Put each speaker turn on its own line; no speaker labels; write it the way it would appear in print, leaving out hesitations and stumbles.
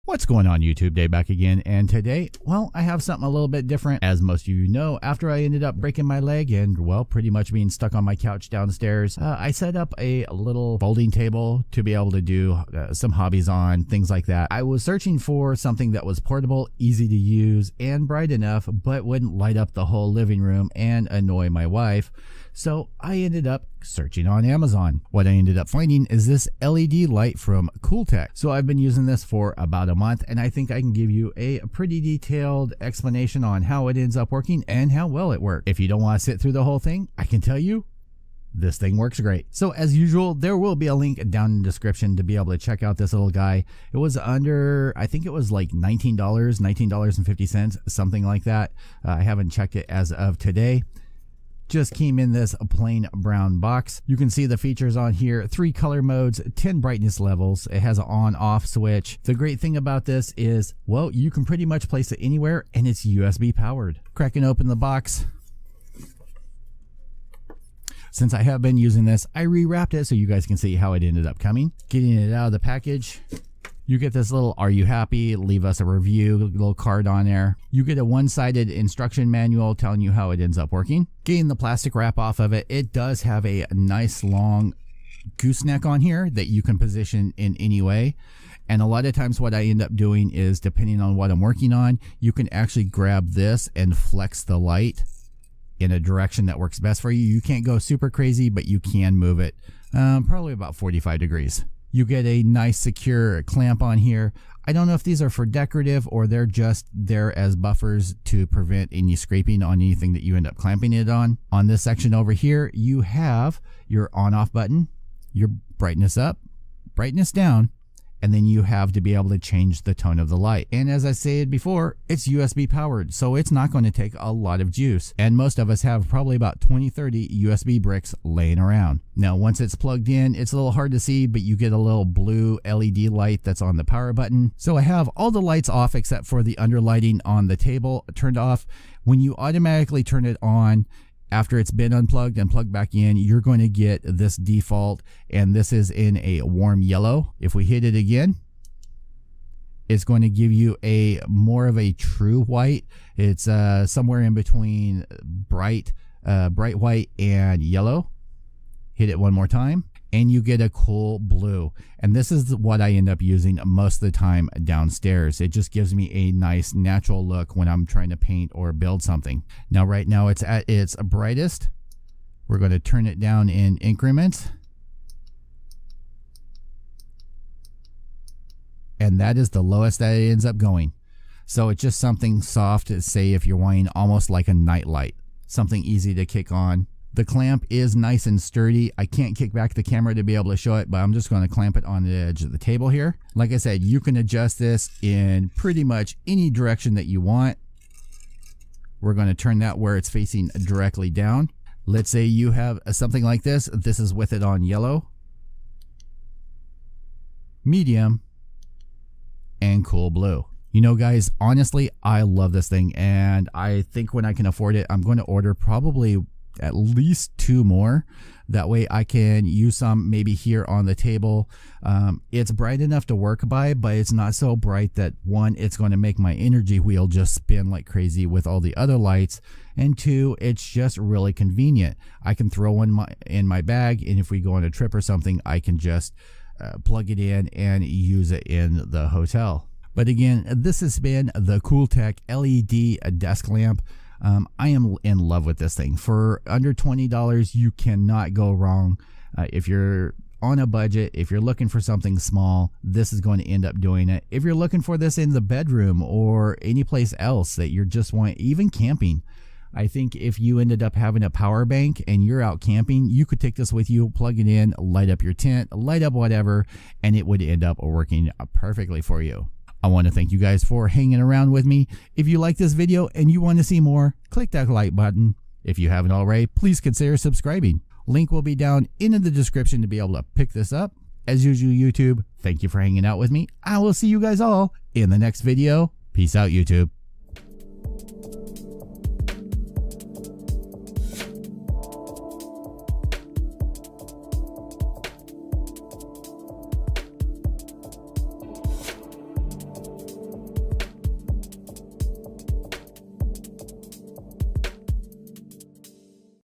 What's going on, YouTube? Day back again, and today, well, I have something a little bit different. As most of you know, after I ended up breaking my leg and, well, pretty much being stuck on my couch downstairs, I set up a little folding table to be able to do some hobbies on, things like that. I was searching for something that was portable, easy to use, and bright enough, but wouldn't light up the whole living room and annoy my wife. So I ended up searching on Amazon. What I ended up finding is this LED light from Qooltek. So I've been using this for about a month, and I think I can give you a pretty detailed explanation on how it ends up working and how well it works. If you don't want to sit through the whole thing, I can tell you this thing works great. So as usual, there will be a link down in the description to be able to check out this little guy. It was under, I think it was like $19.50, something like that. I haven't checked it as of today. Just came in this plain brown box. You can see the features on here: 3 color modes, 10 brightness levels. It has an on-off switch. The great thing about this is, well, you can pretty much place it anywhere, and it's USB powered. Cracking open the box. Since I have been using this, I rewrapped it so you guys can see how it ended up coming. Getting it out of the package, you get this little "Are you happy? Leave us a review" little card on there. You get a one-sided instruction manual telling you how it ends up working. Getting the plastic wrap off of it, it does have a nice long gooseneck on here that you can position in any way. And a lot of times what I end up doing is, depending on what I'm working on, you can actually grab this and flex the light in a direction that works best for you. You can't go super crazy, but you can move it probably about 45 degrees. You get a nice secure clamp on here. I don't know if these are for decorative or they're just there as buffers to prevent any scraping on anything that you end up clamping it on. On this section over here, you have your on-off button, your brightness up, brightness down, and then you have to be able to change the tone of the light. And as I said before, it's USB powered, so it's not going to take a lot of juice. And most of us have probably about 20-30 USB bricks laying around. Now, once it's plugged in, it's a little hard to see, but you get a little blue LED light that's on the power button. So I have all the lights off except for the underlighting on the table turned off. When you automatically turn it on, after it's been unplugged and plugged back in, you're going to get this default, and this is in a warm yellow. If we hit it again, it's going to give you a more of a true white. It's somewhere in between bright white and yellow. Hit it one more time, and you get a cool blue. And this is what I end up using most of the time downstairs. It just gives me a nice natural look when I'm trying to paint or build something. Now, right now it's at its brightest. We're going to turn it down in increments. And that is the lowest that it ends up going. So it's just something soft to say if you're wanting almost like a night light. Something easy to kick on. The clamp is nice and sturdy. I can't kick back the camera to be able to show it, but I'm just going to clamp it on the edge of the table here. Like I said, you can adjust this in pretty much any direction that you want. We're going to turn that where it's facing directly down. Let's say you have something like this. This is with it on yellow, medium, and cool blue. You know, guys, honestly, I love this thing, and I think when I can afford it, I'm going to order probably at least 2 more. That way I can use some maybe here on the table. It's bright enough to work by, but it's not so bright that, 1, it's going to make my energy wheel just spin like crazy with all the other lights, and 2, it's just really convenient. I can throw one in my bag, and if we go on a trip or something, I can just plug it in and use it in the hotel. But again, this has been the Qooltek LED desk lamp. I am in love with this thing. For under $20, you cannot go wrong. If you're on a budget, if you're looking for something small, this is going to end up doing it. If you're looking for this in the bedroom or any place else that you're just want, even camping, I think if you ended up having a power bank and you're out camping, you could take this with you, plug it in, light up your tent, light up whatever, and it would end up working perfectly for you. I want to thank you guys for hanging around with me. If you like this video and you want to see more, click that like button. If you haven't already, please consider subscribing. Link will be down in the description to be able to pick this up. As usual, YouTube, thank you for hanging out with me. I will see you guys all in the next video. Peace out, YouTube.